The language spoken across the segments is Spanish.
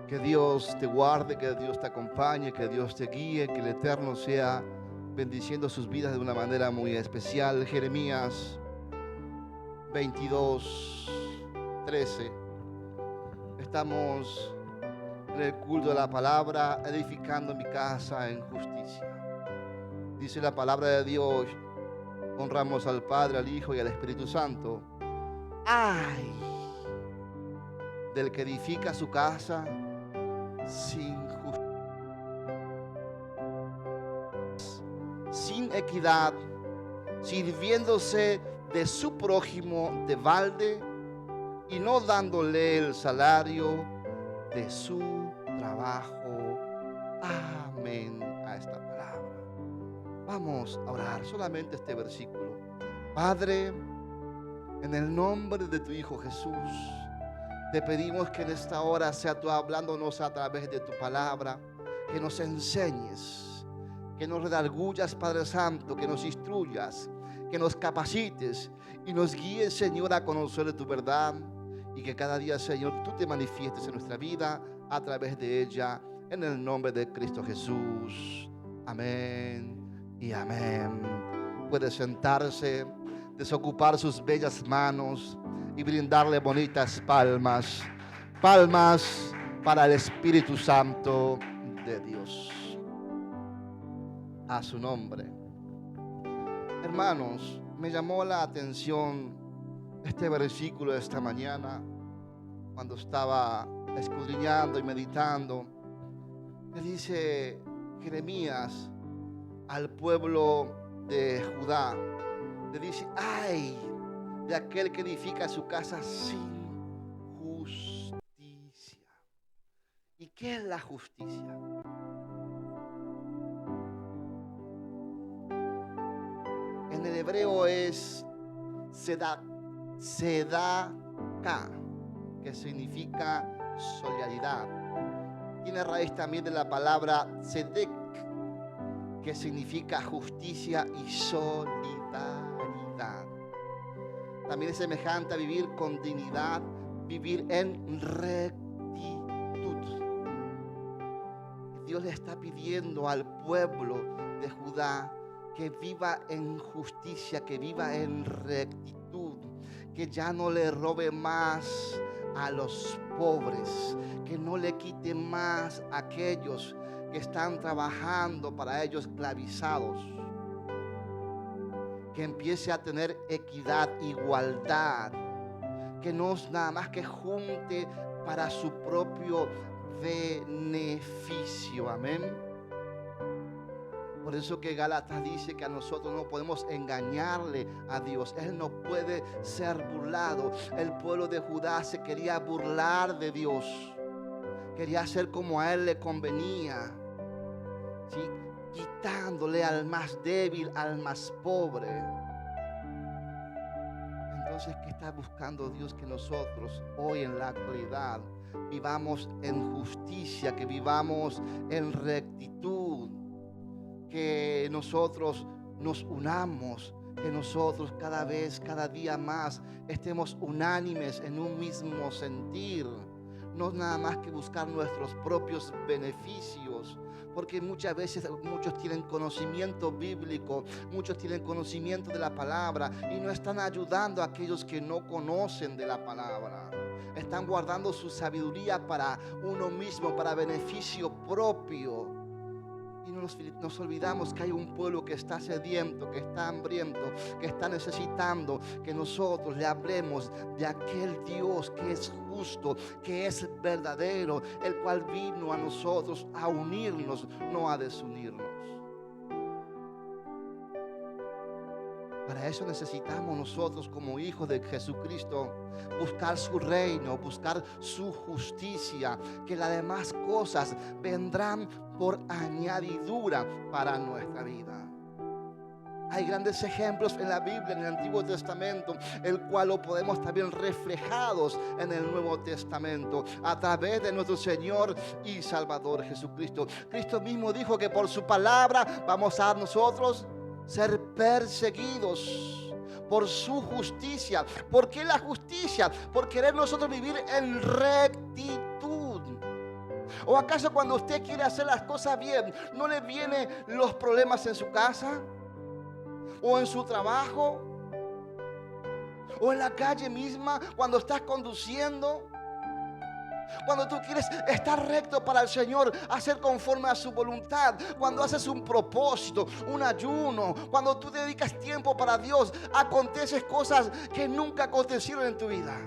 Que Dios te guarde, que Dios te acompañe, que Dios te guíe, que el Eterno sea bendiciendo sus vidas de una manera muy especial. Jeremías 22:13. Estamos en el culto de la palabra, edificando mi casa en justicia. Dice la palabra de Dios: honramos al Padre, al Hijo y al Espíritu Santo. ¡Ay! Del que edifica su casa sin equidad, sirviéndose de su prójimo de balde y no dándole el salario de su trabajo. Amén a esta palabra. Vamos a orar solamente este versículo. Padre, en el nombre de tu Hijo Jesús, te pedimos que en esta hora sea tú hablándonos a través de tu palabra, que nos enseñes, que nos redargullas, Padre Santo, que nos instruyas, que nos capacites y nos guíes, Señor, a conocer de tu verdad, y que cada día, Señor, tú te manifiestes en nuestra vida a través de ella, en el nombre de Cristo Jesús. Amén y amén. Puede sentarse, desocupar sus bellas manos y brindarle bonitas palmas. Palmas para el Espíritu Santo de Dios. A su nombre. Hermanos, me llamó la atención este versículo de esta mañana cuando estaba escudriñando y meditando. Le dice Jeremías al pueblo de Judá, le dice: ay de aquel que edifica su casa sin justicia. ¿Y qué es la justicia? En el hebreo es sedaka, que significa solidaridad. Tiene raíz también de la palabra sedek, que significa justicia y solidaridad. También es semejante a vivir con dignidad, vivir en rectitud. Dios le está pidiendo al pueblo de Judá que viva en justicia, que viva en rectitud, que ya no le robe más a los pobres, que no le quite más a aquellos que están trabajando para ellos esclavizados, que empiece a tener equidad, igualdad, que no es nada más que junte para su propio beneficio. Amén. Por eso que Gálatas dice que a nosotros no podemos engañarle a Dios. Él no puede ser burlado. El pueblo de Judá se quería burlar de Dios. Quería hacer como a él le convenía, ¿sí? Quitándole al más débil, al más pobre. Entonces, ¿qué está buscando Dios? Que nosotros hoy en la actualidad vivamos en justicia, que vivamos en rectitud, que nosotros nos unamos, que nosotros cada día más estemos unánimes en un mismo sentir. No nada más que buscar nuestros propios beneficios, porque muchas veces muchos tienen conocimiento bíblico, muchos tienen conocimiento de la palabra y no están ayudando a aquellos que no conocen de la palabra. Están guardando su sabiduría para uno mismo, para beneficio propio. Y nos olvidamos que hay un pueblo que está sediento, que está hambriento, que está necesitando que nosotros le hablemos de aquel Dios que es justo, que es verdadero, el cual vino a nosotros a unirnos, no a desunirnos. Para eso necesitamos nosotros, como hijos de Jesucristo, buscar su reino, buscar su justicia, que las demás cosas vendrán por añadidura para nuestra vida. Hay grandes ejemplos en la Biblia, en el Antiguo Testamento, el cual lo podemos también reflejados en el Nuevo Testamento a través de nuestro Señor y Salvador Jesucristo. Cristo mismo dijo que por su palabra vamos a nosotros ser perseguidos por su justicia. ¿Por qué la justicia? Por querer nosotros vivir en rectitud. ¿O acaso cuando usted quiere hacer las cosas bien, no le vienen los problemas en su casa? ¿O en su trabajo? ¿O en la calle misma cuando estás conduciendo? Cuando tú quieres estar recto para el Señor, hacer conforme a su voluntad, cuando haces un propósito, un ayuno, cuando tú dedicas tiempo para Dios, acontecen cosas que nunca acontecieron en tu vida.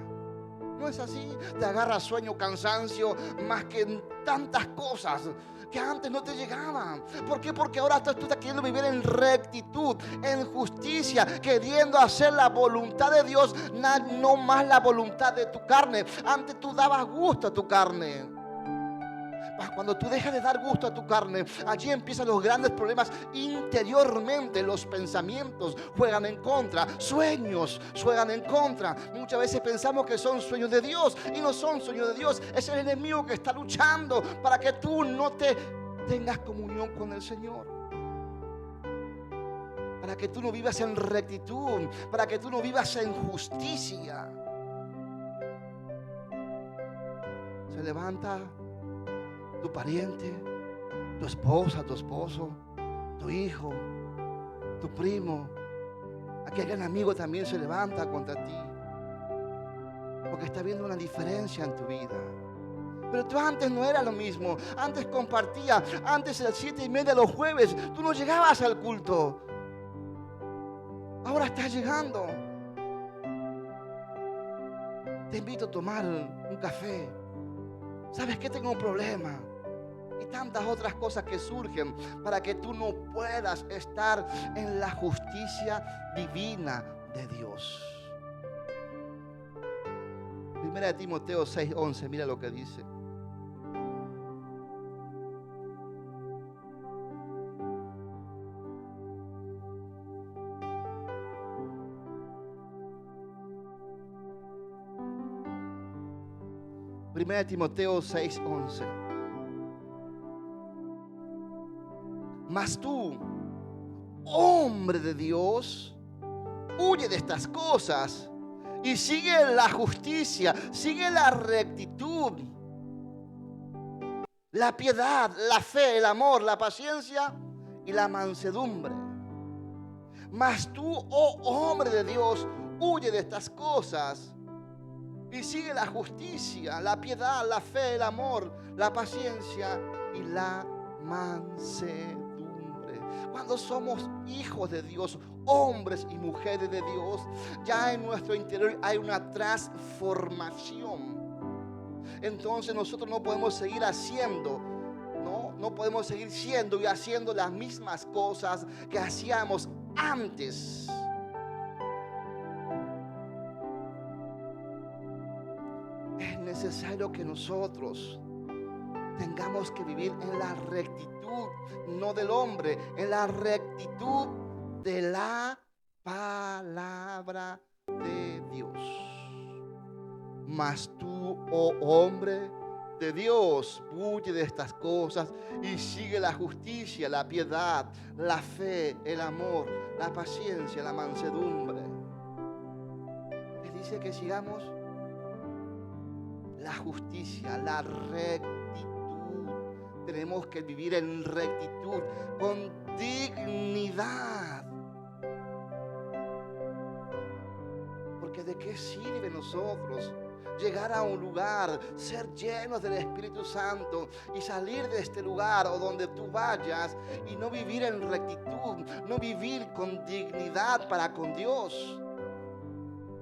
¿No es así? Te agarra sueño, cansancio, más que tantas cosas que antes no te llegaban. ¿Por qué? Porque ahora tú estás queriendo vivir en rectitud, en justicia, queriendo hacer la voluntad de Dios, no más la voluntad de tu carne. Antes tú dabas gusto a tu carne. Cuando tú dejas de dar gusto a tu carne, allí empiezan los grandes problemas interiormente. Los pensamientos juegan en contra, sueños juegan en contra. Muchas veces pensamos que son sueños de Dios y no son sueños de Dios. Es el enemigo que está luchando para que tú no tengas comunión con el Señor, para que tú no vivas en rectitud, para que tú no vivas en justicia. Se levanta tu pariente, tu esposa, tu esposo, tu hijo, tu primo, aquel gran amigo también se levanta contra ti, porque está viendo una diferencia en tu vida. Pero tú antes no era lo mismo. Antes compartía. Antes a las 7:30 los jueves tú no llegabas al culto. Ahora estás llegando. Te invito a tomar un café. ¿Sabes qué? Tengo un problema. Y tantas otras cosas que surgen para que tú no puedas estar en la justicia divina de Dios. Primera de Timoteo 6:11, mira lo que dice. Primera de Timoteo 6:11. Mas tú, hombre de Dios, huye de estas cosas y sigue la justicia, sigue la rectitud, la piedad, la fe, el amor, la paciencia y la mansedumbre. Mas tú, oh hombre de Dios, huye de estas cosas y sigue la justicia, la piedad, la fe, el amor, la paciencia y la mansedumbre. Cuando somos hijos de Dios, hombres y mujeres de Dios, ya en nuestro interior hay una transformación. Entonces nosotros no podemos seguir haciendo, no podemos seguir siendo y haciendo las mismas cosas que hacíamos antes. Es necesario que nosotros tengamos que vivir en la rectitud, no del hombre, en la rectitud de la palabra de Dios. Mas tú, oh hombre de Dios, huye de estas cosas y sigue la justicia, la piedad, la fe, el amor, la paciencia, la mansedumbre. Que dice que sigamos la justicia, la rectitud. Tenemos que vivir en rectitud, con dignidad. Porque ¿de qué sirve nosotros llegar a un lugar, ser llenos del Espíritu Santo y salir de este lugar o donde tú vayas y no vivir en rectitud, no vivir con dignidad para con Dios?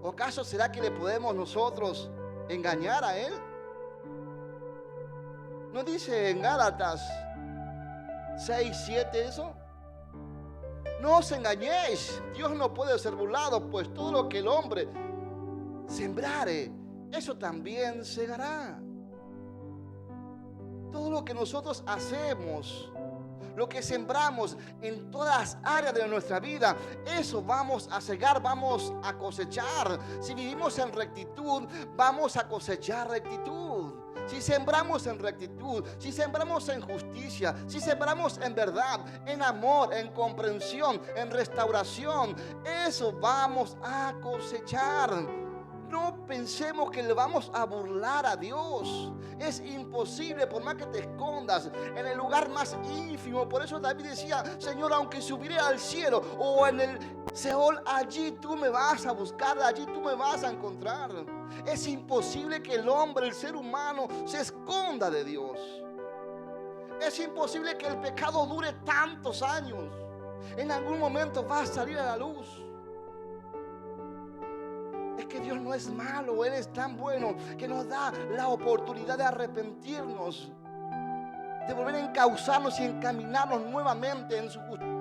¿O acaso será que le podemos nosotros engañar a Él? ¿No dice en Gálatas 6:7 eso? No os engañéis, Dios no puede ser burlado, pues todo lo que el hombre sembrare, eso también segará. Todo lo que nosotros hacemos, lo que sembramos en todas las áreas de nuestra vida, eso vamos a segar, vamos a cosechar. Si vivimos en rectitud, vamos a cosechar rectitud. Si sembramos en rectitud, si sembramos en justicia, si sembramos en verdad, en amor, en comprensión, en restauración, eso vamos a cosechar. No pensemos que le vamos a burlar a Dios. Es imposible, por más que te escondas en el lugar más ínfimo. Por eso David decía: Señor, aunque subiere al cielo o en el Seol, allí tú me vas a buscar, allí tú me vas a encontrar. Es imposible que el hombre, el ser humano, se esconda de Dios. Es imposible que el pecado dure tantos años. En algún momento va a salir a la luz. Es que Dios no es malo, Él es tan bueno que nos da la oportunidad de arrepentirnos, de volver a encauzarnos y encaminarnos nuevamente en su justicia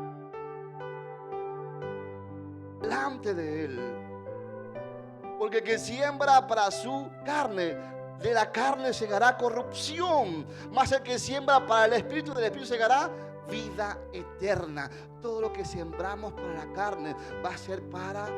delante de Él. Porque el que siembra para su carne, de la carne segará corrupción, mas el que siembra para el Espíritu, del Espíritu segará vida eterna. Todo lo que sembramos para la carne va a ser para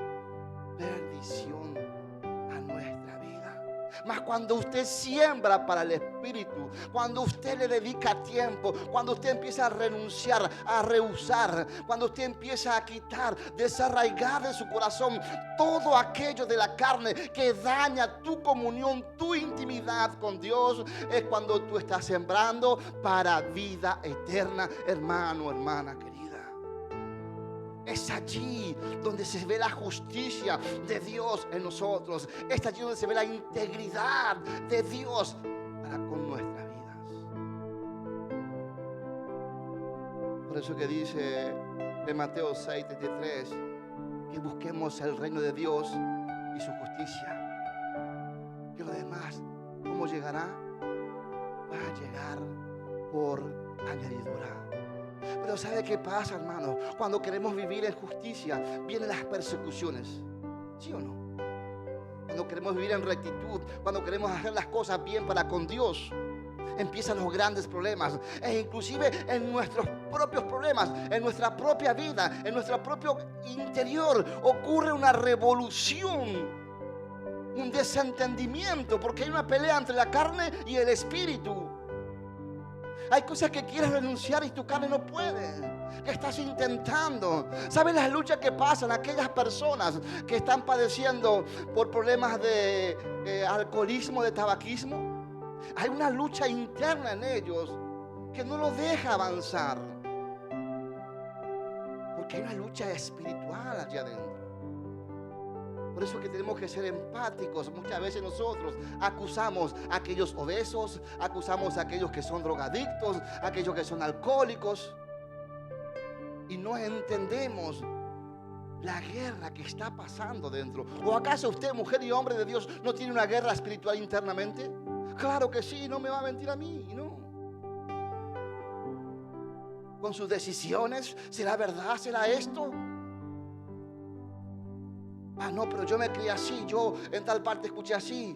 perdición a nuestra vida. Mas cuando usted siembra para el Espíritu, cuando usted le dedica tiempo, cuando usted empieza a renunciar, a rehusar, cuando usted empieza a quitar, desarraigar de su corazón todo aquello de la carne que daña tu comunión, tu intimidad con Dios, es cuando tú estás sembrando para vida eterna, hermano, hermana querida. Es allí donde se ve la justicia de Dios en nosotros. Es allí donde se ve la integridad de Dios para con nuestras vidas. Por eso que dice en Mateo 6:33 que busquemos el reino de Dios y su justicia. Que lo demás, ¿cómo llegará? Va a llegar por añadidura. Pero ¿sabe qué pasa, hermano? Cuando queremos vivir en justicia, vienen las persecuciones. ¿Sí o no? Cuando queremos vivir en rectitud, cuando queremos hacer las cosas bien para con Dios, empiezan los grandes problemas. E inclusive en nuestros propios problemas, en nuestra propia vida, en nuestro propio interior, ocurre una revolución, un desentendimiento, porque hay una pelea entre la carne y el espíritu. Hay cosas que quieres renunciar y tu carne no puede, que estás intentando. ¿Sabes las luchas que pasan aquellas personas que están padeciendo por problemas de alcoholismo, de tabaquismo? Hay una lucha interna en ellos que no los deja avanzar, porque hay una lucha espiritual allá adentro. Por eso que tenemos que ser empáticos. Muchas veces nosotros acusamos a aquellos obesos, acusamos a aquellos que son drogadictos, a aquellos que son alcohólicos, y no entendemos la guerra que está pasando dentro. ¿O acaso usted, mujer y hombre de Dios, no tiene una guerra espiritual internamente? Claro que sí, no me va a mentir a mí, ¿no? Con sus decisiones, ¿será verdad? ¿Será esto? Ah, no, pero yo me crié así, yo en tal parte escuché así.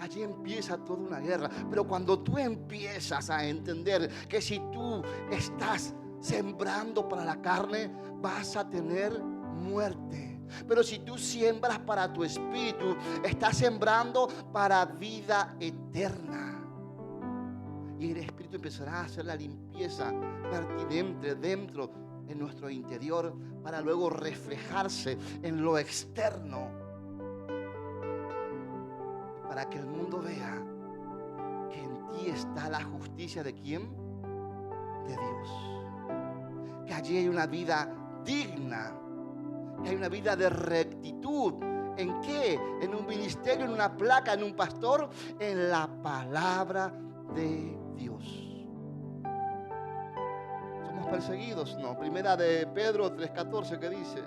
Allí empieza toda una guerra. Pero cuando tú empiezas a entender que si tú estás sembrando para la carne, vas a tener muerte. Pero si tú siembras para tu espíritu, estás sembrando para vida eterna. Y el espíritu empezará a hacer la limpieza pertinente dentro en nuestro interior, para luego reflejarse en lo externo, para que el mundo vea que en ti está la justicia de ¿quién? De Dios. Que allí hay una vida digna, que hay una vida de rectitud. ¿En qué? En un ministerio, en una placa, en un pastor, en la palabra de Dios. Perseguidos, no. Primera de Pedro 3:14, que dice: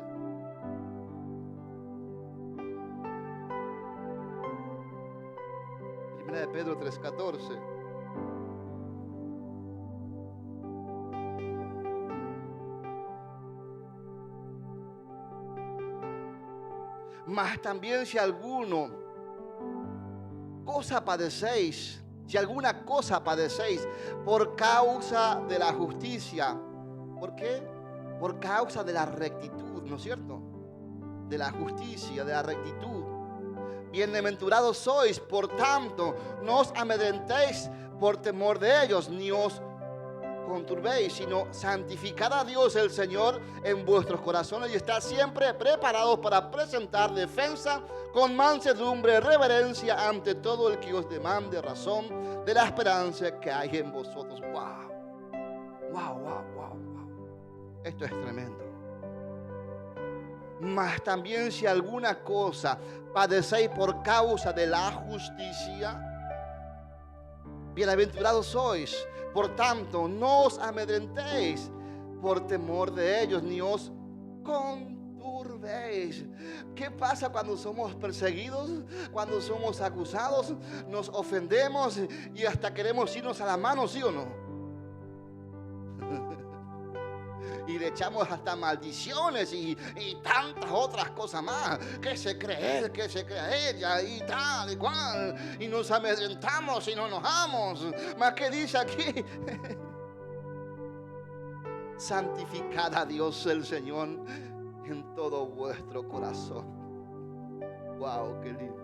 Primera de Pedro 3:14. Mas también si alguno cosa padecéis, si alguna cosa padecéis por causa de la justicia. ¿Por qué? Por causa de la rectitud, ¿no es cierto? De la justicia, de la rectitud. Bienaventurados sois, por tanto, no os amedrentéis por temor de ellos, ni os conturbéis, sino santificad a Dios el Señor en vuestros corazones y estad siempre preparados para presentar defensa con mansedumbre, reverencia ante todo el que os demande razón de la esperanza que hay en vosotros. Wow, wow, wow, wow, wow. Esto es tremendo. Mas también si alguna cosa padecéis por causa de la justicia, bienaventurados sois. Por tanto, no os amedrentéis por temor de ellos, ni os conturbéis. ¿Qué pasa cuando somos perseguidos? Cuando somos acusados, nos ofendemos y hasta queremos irnos a la mano, ¿sí o no? Y le echamos hasta maldiciones y tantas otras cosas más. Que se cree él, que se cree ella y tal y cual. Y nos amedrentamos y nos enojamos. Mas ¿qué dice aquí? Santificad a Dios el Señor en todo vuestro corazón. Wow, qué lindo.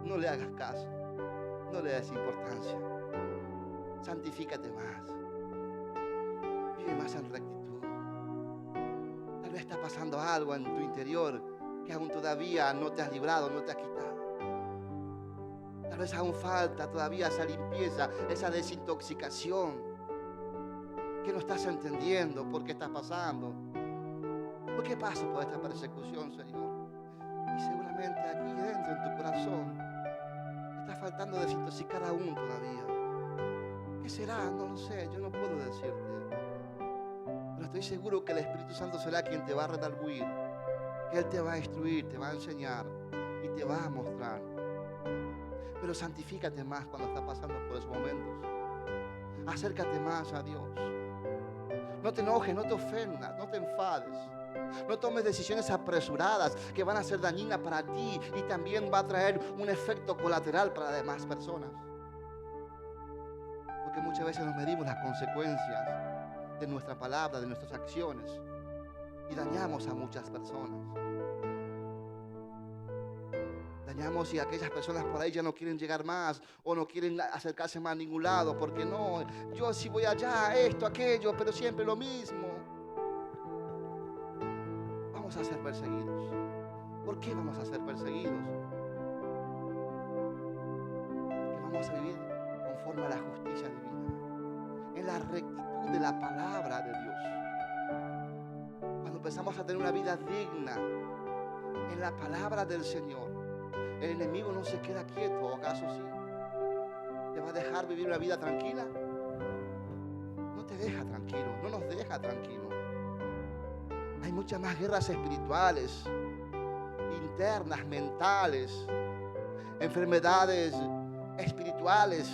No le hagas caso. No le des importancia. Santifícate más. Vive más en rectitud. Tal vez está pasando algo en tu interior que aún todavía no te has librado, no te has quitado. Tal vez aún falta todavía esa limpieza, esa desintoxicación que no estás entendiendo por qué estás pasando. ¿Por qué paso por esta persecución, Señor? Y seguramente aquí dentro en tu corazón está faltando desintoxicar aún todavía. ¿Qué será? No lo sé, yo no puedo decirte. Pero estoy seguro que el Espíritu Santo será quien te va a redarguir, que Él te va a instruir, te va a enseñar y te va a mostrar. Pero santifícate más cuando estás pasando por esos momentos. Acércate más a Dios. No te enojes, no te ofendas, no te enfades. No tomes decisiones apresuradas que van a ser dañinas para ti y también va a traer un efecto colateral para las demás personas. Porque muchas veces nos medimos las consecuencias de nuestra palabra, de nuestras acciones y dañamos a muchas personas. Dañamos y aquellas personas por ahí ya no quieren llegar más o no quieren acercarse más a ningún lado porque no, yo sí voy allá, esto, aquello, pero siempre lo mismo. Vamos a ser perseguidos. ¿Por qué vamos a ser perseguidos? Porque vamos a vivir conforme a la justicia divina, en la rectitud de la palabra de Dios. Cuando empezamos a tener una vida digna en la palabra del Señor, el enemigo no se queda quieto. ¿O acaso sí? ¿Te va a dejar vivir una vida tranquila? No te deja tranquilo, no nos deja tranquilo. Hay muchas más guerras espirituales, internas, mentales, enfermedades espirituales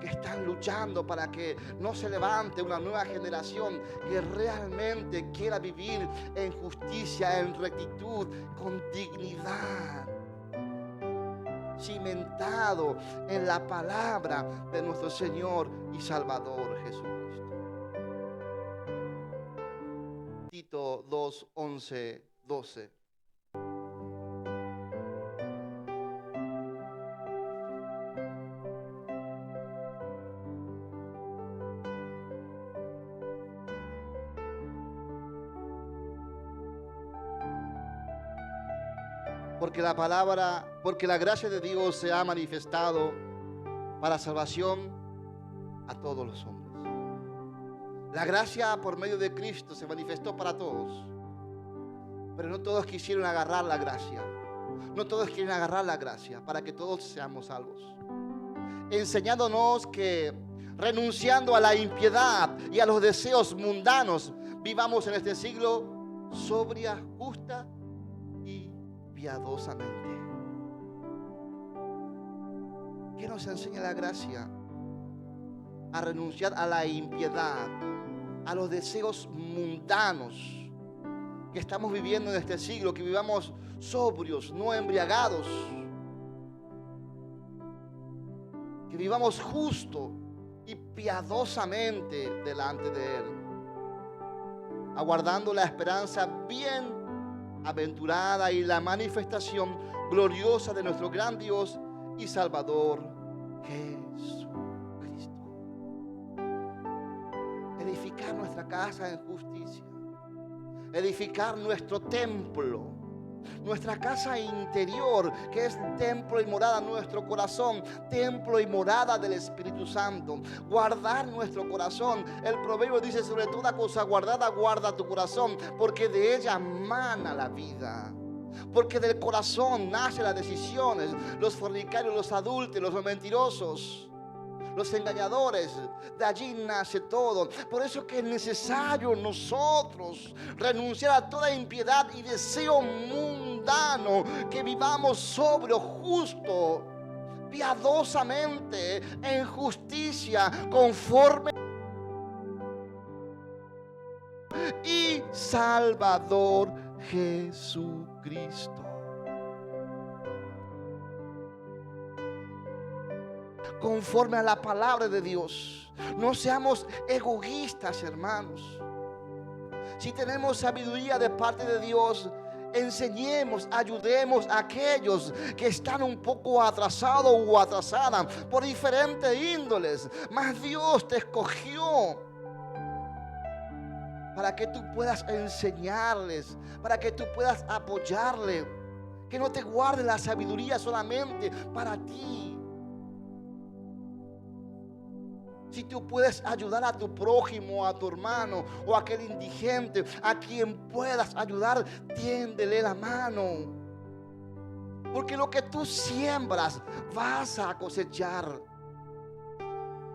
que están luchando para que no se levante una nueva generación que realmente quiera vivir en justicia, en rectitud, con dignidad, cimentado en la palabra de nuestro Señor y Salvador Jesucristo. Tito 2, 11, 12. Porque la gracia de Dios se ha manifestado para salvación a todos los hombres. La gracia por medio de Cristo se manifestó para todos, pero no todos quisieron agarrar la gracia. No todos quieren agarrar la gracia para que todos seamos salvos. Enseñándonos que renunciando a la impiedad y a los deseos mundanos, vivamos en este siglo sobria, justa y piadosamente. ¿Qué nos enseña la gracia? A renunciar a la impiedad, a los deseos mundanos que estamos viviendo en este siglo, que vivamos sobrios, no embriagados, que vivamos justo y piadosamente delante de Él, aguardando la esperanza bien aventurada y la manifestación gloriosa de nuestro gran Dios y Salvador Jesucristo. Edificar nuestra casa en justicia, edificar nuestro templo Nuestra casa interior, que es templo y morada, nuestro corazón, templo y morada del Espíritu Santo. Guardar nuestro corazón. El proverbio dice: sobre toda cosa guardada, guarda tu corazón, porque de ella mana la vida. Porque del corazón nacen las decisiones. Los fornicarios, los adúlteros, los mentirosos, los engañadores, de allí nace todo. Por eso que es necesario nosotros renunciar a toda impiedad y deseo mundano, que vivamos sobrio, justo, piadosamente, en justicia, conforme y Salvador Jesucristo. Conforme a la palabra de Dios. No seamos egoístas, hermanos. Si tenemos sabiduría de parte de Dios, enseñemos, ayudemos a aquellos que están un poco atrasados o atrasadas por diferentes índoles. Mas Dios te escogió para que tú puedas enseñarles, para que tú puedas apoyarles. Que no te guarde la sabiduría solamente para ti. Si tú puedes ayudar a tu prójimo, a tu hermano o a aquel indigente, a quien puedas ayudar, tiéndele la mano. Porque lo que tú siembras vas a cosechar.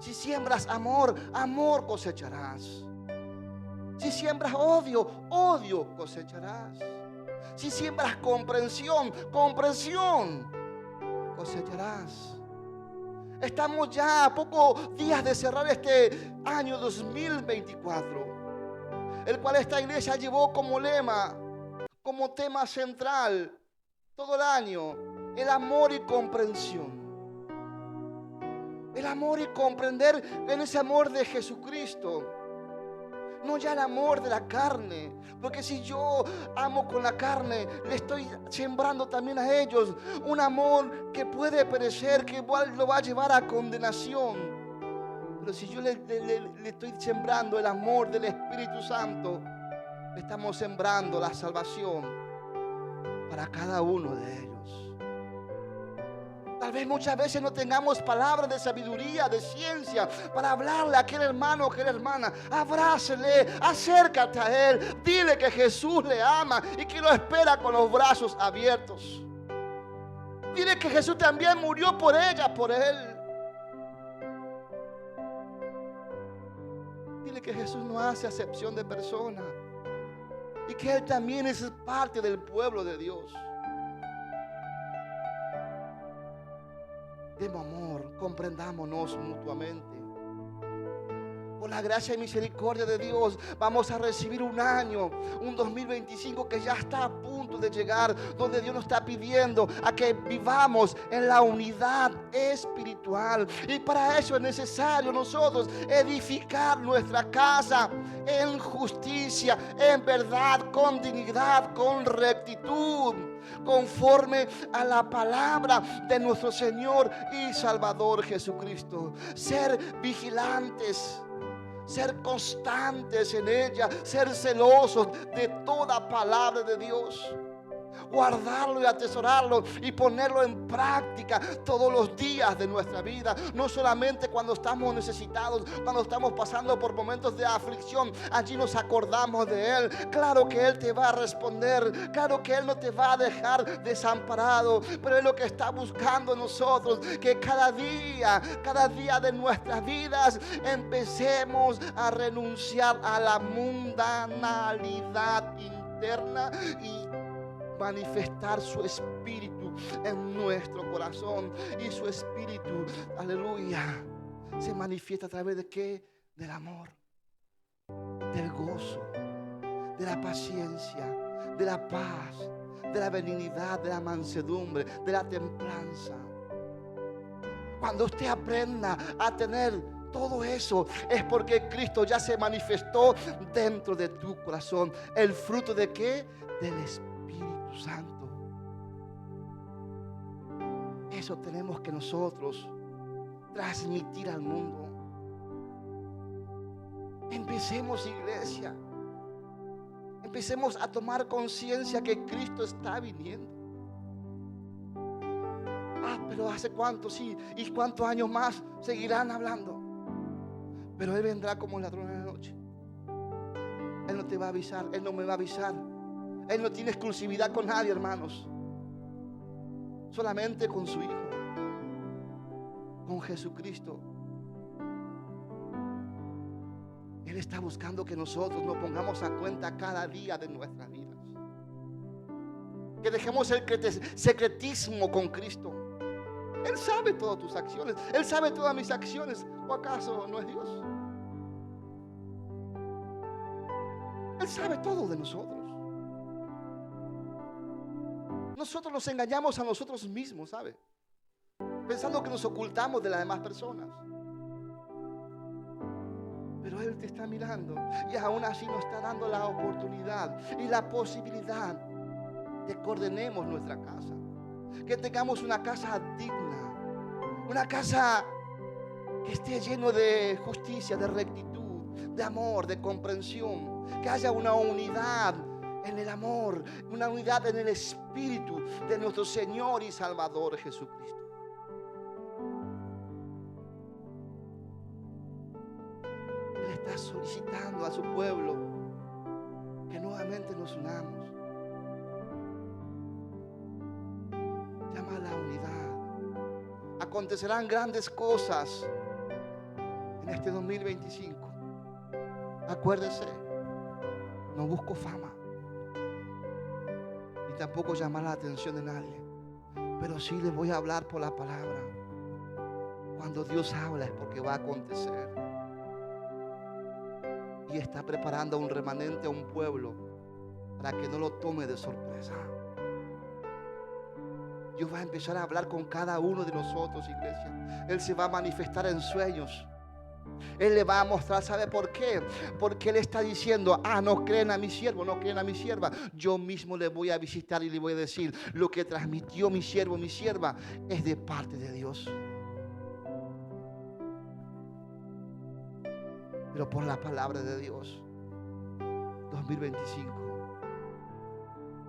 Si siembras amor, amor cosecharás. Si siembras odio, odio cosecharás. Si siembras comprensión, comprensión cosecharás. Estamos ya a pocos días de cerrar este año 2024, el cual esta iglesia llevó como lema, como tema central todo el año: el amor y comprensión. El amor y comprender en ese amor de Jesucristo. No ya el amor de la carne, porque si yo amo con la carne, le estoy sembrando también a ellos un amor que puede perecer, que igual lo va a llevar a condenación. Pero si yo le estoy sembrando el amor del Espíritu Santo, le estamos sembrando la salvación para cada uno de ellos. Tal vez muchas veces no tengamos palabras de sabiduría, de ciencia, para hablarle a aquel hermano o aquella hermana. Abrácele, acércate a él, dile que Jesús le ama y que lo espera con los brazos abiertos. Dile que Jesús también murió por ella, por él. Dile que Jesús no hace acepción de personas y que él también es parte del pueblo de Dios. Demos amor, comprendámonos mutuamente. Por la gracia y misericordia de Dios, vamos a recibir un año, un 2025 que ya está a punto de llegar, donde Dios nos está pidiendo a que vivamos en la unidad espiritual. Y para eso es necesario nosotros edificar nuestra casa en justicia, en verdad, con dignidad, con rectitud, conforme a la palabra de nuestro Señor y Salvador Jesucristo. Ser vigilantes, ser constantes en ella, ser celosos de toda palabra de Dios. Guardarlo y atesorarlo y ponerlo en práctica todos los días de nuestra vida. No solamente cuando estamos necesitados, cuando estamos pasando por momentos de aflicción, allí nos acordamos de Él. Claro que Él te va a responder, claro que Él no te va a dejar desamparado, pero es lo que está buscando nosotros, que cada día de nuestras vidas empecemos a renunciar a la mundanalidad interna y manifestar su espíritu en nuestro corazón. Y su espíritu, aleluya, se manifiesta a través de ¿qué? Del amor, del gozo, de la paciencia, de la paz, de la benignidad, de la mansedumbre, de la templanza. Cuando usted aprenda a tener todo eso, es porque Cristo ya se manifestó dentro de tu corazón. ¿El fruto de qué? Del Espíritu Santo. Eso tenemos que nosotros transmitir al mundo. Empecemos, iglesia. empecemos a tomar conciencia que Cristo está viniendo. Pero ¿hace cuánto? Sí, ¿y cuántos años más seguirán hablando? Pero Él vendrá como ladrón en la noche. Él no te va a avisar, Él no me va a avisar. Él no tiene exclusividad con nadie, hermanos. Solamente con su Hijo, con Jesucristo. Él está buscando que nosotros nos pongamos a cuenta cada día de nuestras vidas. Que dejemos el secretismo con Cristo. Él sabe todas tus acciones. Él sabe todas mis acciones. ¿O acaso no es Dios? Él sabe todo de nosotros. Nosotros nos engañamos a nosotros mismos, ¿sabe? Pensando que nos ocultamos de las demás personas. Pero Él te está mirando y aún así nos está dando la oportunidad y la posibilidad de que ordenemos nuestra casa. Que tengamos una casa digna, una casa que esté lleno de justicia, de rectitud, de amor, de comprensión. Que haya una unidad en el amor, una unidad en el espíritu de nuestro Señor y Salvador Jesucristo. Él está solicitando a su pueblo que nuevamente nos unamos. Llama a la unidad. Acontecerán grandes cosas en este 2025. Acuérdese, no busco fama, ni tampoco llamar la atención de nadie, pero sí les voy a hablar por la palabra. Cuando Dios habla es porque va a acontecer. Y está preparando a un remanente, a un pueblo, para que no lo tome de sorpresa. Dios va a empezar a hablar con cada uno de nosotros, iglesia. Él se va a manifestar en sueños. Él le va a mostrar, ¿sabe por qué? Porque Él está diciendo, no creen a mi siervo, no creen a mi sierva. Yo mismo le voy a visitar y le voy a decir, lo que transmitió mi siervo, mi sierva, es de parte de Dios. Pero por la palabra de Dios, 2025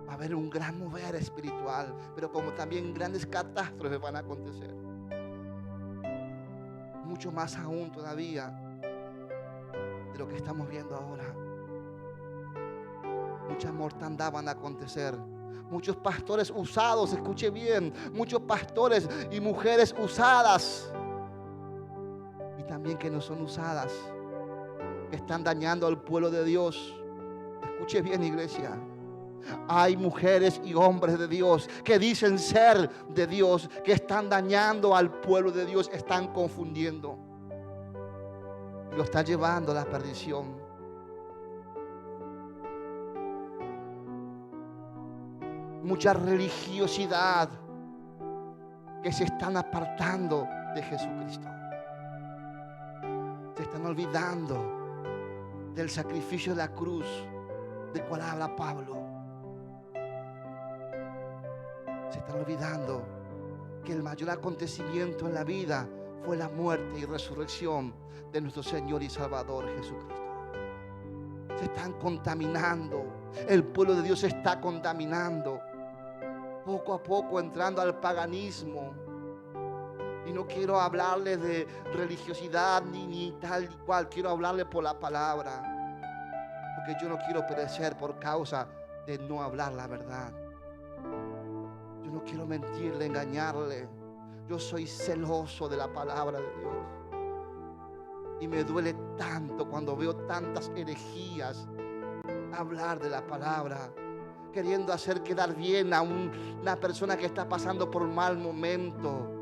va a haber un gran mover espiritual, pero como también grandes catástrofes van a acontecer. Mucho más aún todavía de lo que estamos viendo ahora. Mucha mortandad van a acontecer. Muchos pastores usados, escuche bien, muchos pastores y mujeres usadas, y también que no son usadas, que están dañando al pueblo de Dios. Escuche bien, iglesia. Hay mujeres y hombres de Dios que dicen ser de Dios, que están dañando al pueblo de Dios, están confundiendo y lo están llevando a la perdición. Mucha religiosidad que se están apartando de Jesucristo. Se están olvidando del sacrificio de la cruz, de cual habla Pablo. Se están olvidando que el mayor acontecimiento en la vida fue la muerte y resurrección de nuestro Señor y Salvador Jesucristo. Se están contaminando. El pueblo de Dios se está contaminando, poco a poco entrando al paganismo. Y no quiero hablarles de religiosidad ni tal y cual. Quiero hablarles por la palabra, porque yo no quiero perecer por causa de no hablar la verdad. Yo no quiero mentirle, engañarle. Yo soy celoso de la palabra de Dios. Y me duele tanto cuando veo tantas herejías hablar de la palabra, queriendo hacer quedar bien a una persona que está pasando por un mal momento,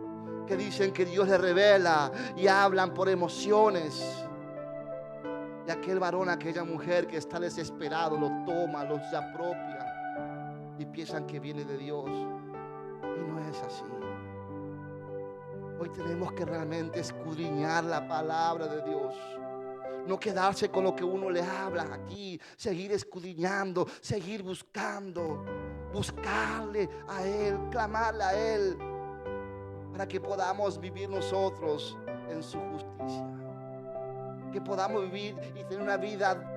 que dicen que Dios le revela y hablan por emociones. Y aquel varón, aquella mujer que está desesperado, lo toma, lo se apropia y piensan que viene de Dios. Y no es así. Hoy tenemos que realmente escudriñar la palabra de Dios. No quedarse con lo que uno le habla aquí. Seguir escudriñando, seguir buscando. Buscarle a Él, clamarle a Él, para que podamos vivir nosotros en su justicia. Que podamos vivir y tener una vida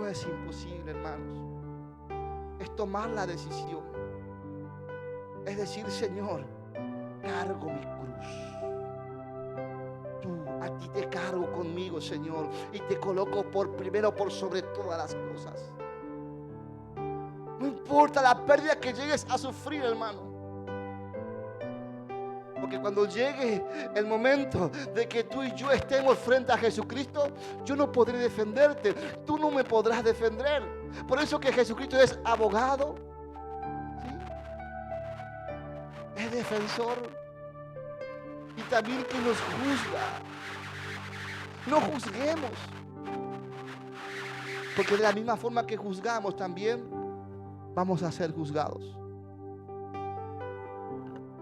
es imposible, hermanos. Es tomar la decisión. Es decir, Señor, cargo mi cruz. A ti te cargo conmigo, Señor, y te coloco primero por sobre todas las cosas. No importa la pérdida que llegues a sufrir, hermano. Porque cuando llegue el momento de que tú y yo estemos frente a Jesucristo, yo no podré defenderte. Tú no me podrás defender. Por eso que Jesucristo es abogado, ¿sí? Es defensor y también que nos juzga. No juzguemos, porque de la misma forma que juzgamos también vamos a ser juzgados.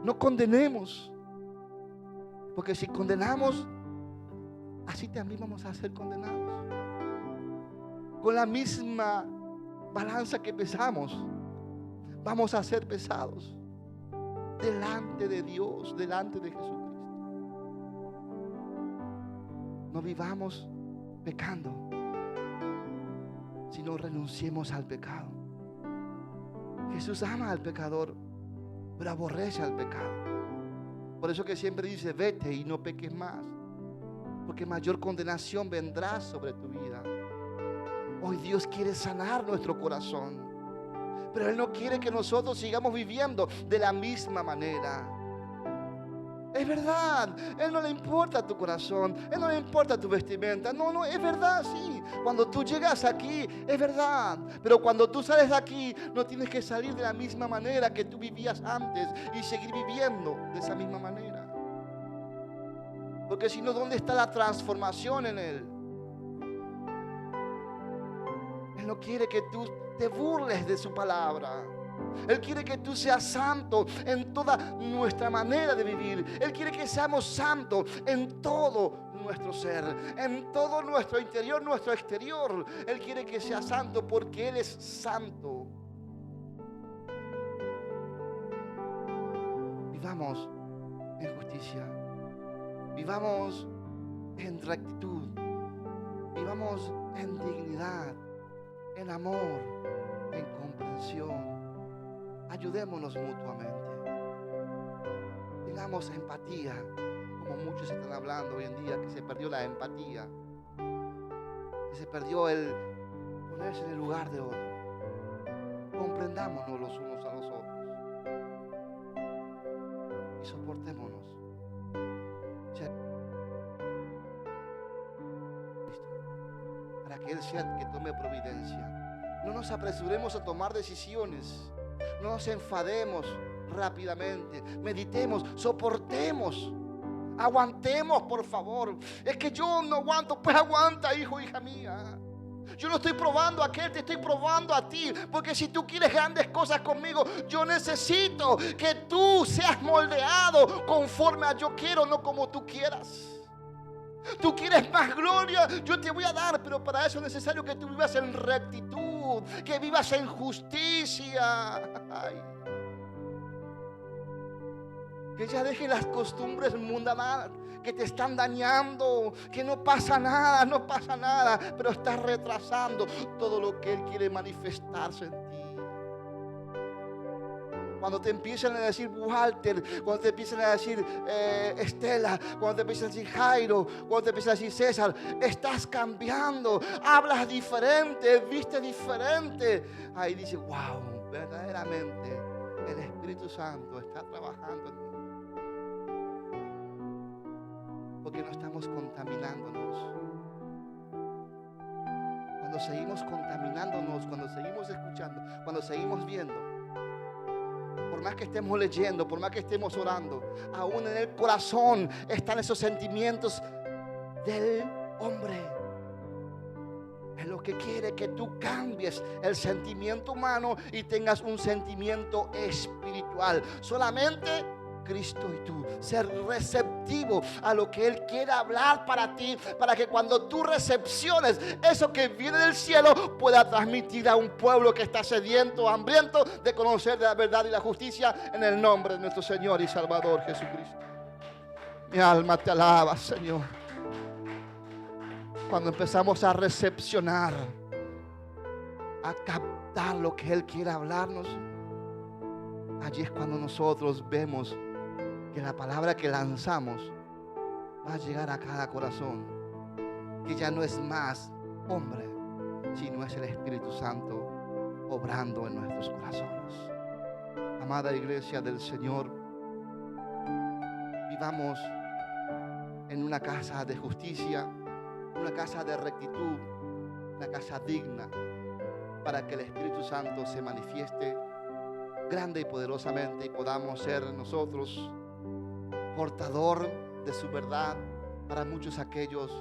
No condenemos, porque si condenamos, así también vamos a ser condenados. Con la misma balanza que pesamos, vamos a ser pesados delante de Dios, delante de Jesucristo. No vivamos pecando, sino renunciemos al pecado. Jesús ama al pecador, pero aborrece al pecado. Por eso que siempre dice: vete y no peques más, porque mayor condenación vendrá sobre tu vida. Hoy Dios quiere sanar nuestro corazón, pero Él no quiere que nosotros sigamos viviendo de la misma manera. Es verdad, Él no le importa tu corazón, Él no le importa tu vestimenta. No, es verdad, sí. Cuando tú llegas aquí, es verdad. Pero cuando tú sales de aquí, no tienes que salir de la misma manera que tú vivías antes y seguir viviendo de esa misma manera. Porque si no, ¿dónde está la transformación en Él? Él no quiere que tú te burles de su palabra. Él quiere que tú seas santo en toda nuestra manera de vivir. Él quiere que seamos santos en todo nuestro ser, en todo nuestro interior, nuestro exterior. Él quiere que seas santo porque Él es santo. Vivamos en justicia, vivamos en rectitud, vivamos en dignidad, en amor, en comprensión. Ayudémonos mutuamente. Tengamos empatía, como muchos están hablando hoy en día, que se perdió la empatía, que se perdió el ponerse en el lugar de otro. Comprendámonos los unos a los otros y soportémonos. Para que Él sea el que tome providencia. No nos apresuremos a tomar decisiones. No nos enfademos rápidamente. Meditemos, soportemos, aguantemos, por favor. Es que yo no aguanto. Pues aguanta, hijo, hija mía. Yo no estoy probando a aquel, te estoy probando a ti. Porque si tú quieres grandes cosas conmigo, yo necesito que tú seas moldeado conforme a yo quiero, no como tú quieras. Tú quieres más gloria, yo te voy a dar, pero para eso es necesario que tú vivas en rectitud, que vivas en justicia. Ay. Que ya dejes las costumbres mundanas que te están dañando, que no pasa nada, pero estás retrasando todo lo que Él quiere manifestarse en ti. Cuando te empiezan a decir Walter, cuando te empiezan a decir Estela, cuando te empiezan a decir Jairo, cuando te empiezan a decir César, estás cambiando, hablas diferente, viste diferente. Ahí dice, wow, verdaderamente el Espíritu Santo está trabajando en mí. Porque no estamos contaminándonos. Cuando seguimos contaminándonos, cuando seguimos escuchando, cuando seguimos viendo, por más que estemos leyendo, por más que estemos orando, aún en el corazón están esos sentimientos del hombre. Es lo que quiere que tú cambies el sentimiento humano y tengas un sentimiento espiritual. Solamente Cristo y tú, ser receptivo a lo que Él quiere hablar para ti, para que cuando tú recepciones eso que viene del cielo, pueda transmitir a un pueblo que está sediento, hambriento de conocer la verdad y la justicia, en el nombre de nuestro Señor y Salvador Jesucristo. Mi alma te alaba, Señor. Cuando empezamos a recepcionar a captar lo que Él quiere hablarnos, allí es cuando nosotros vemos que la palabra que lanzamos va a llegar a cada corazón, que ya no es más hombre, sino es el Espíritu Santo obrando en nuestros corazones. Amada iglesia del Señor, vivamos en una casa de justicia, una casa de rectitud, una casa digna, para que el Espíritu Santo se manifieste grande y poderosamente y podamos ser nosotros portador de su verdad para muchos aquellos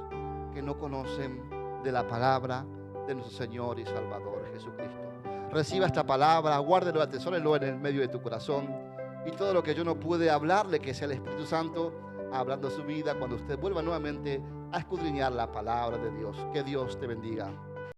que no conocen de la palabra de nuestro Señor y Salvador Jesucristo. Reciba esta palabra, guárdelo, atesórelo en el medio de tu corazón, y todo lo que yo no pude hablarle, que sea el Espíritu Santo hablando a su vida cuando usted vuelva nuevamente a escudriñar la palabra de Dios. Que Dios te bendiga.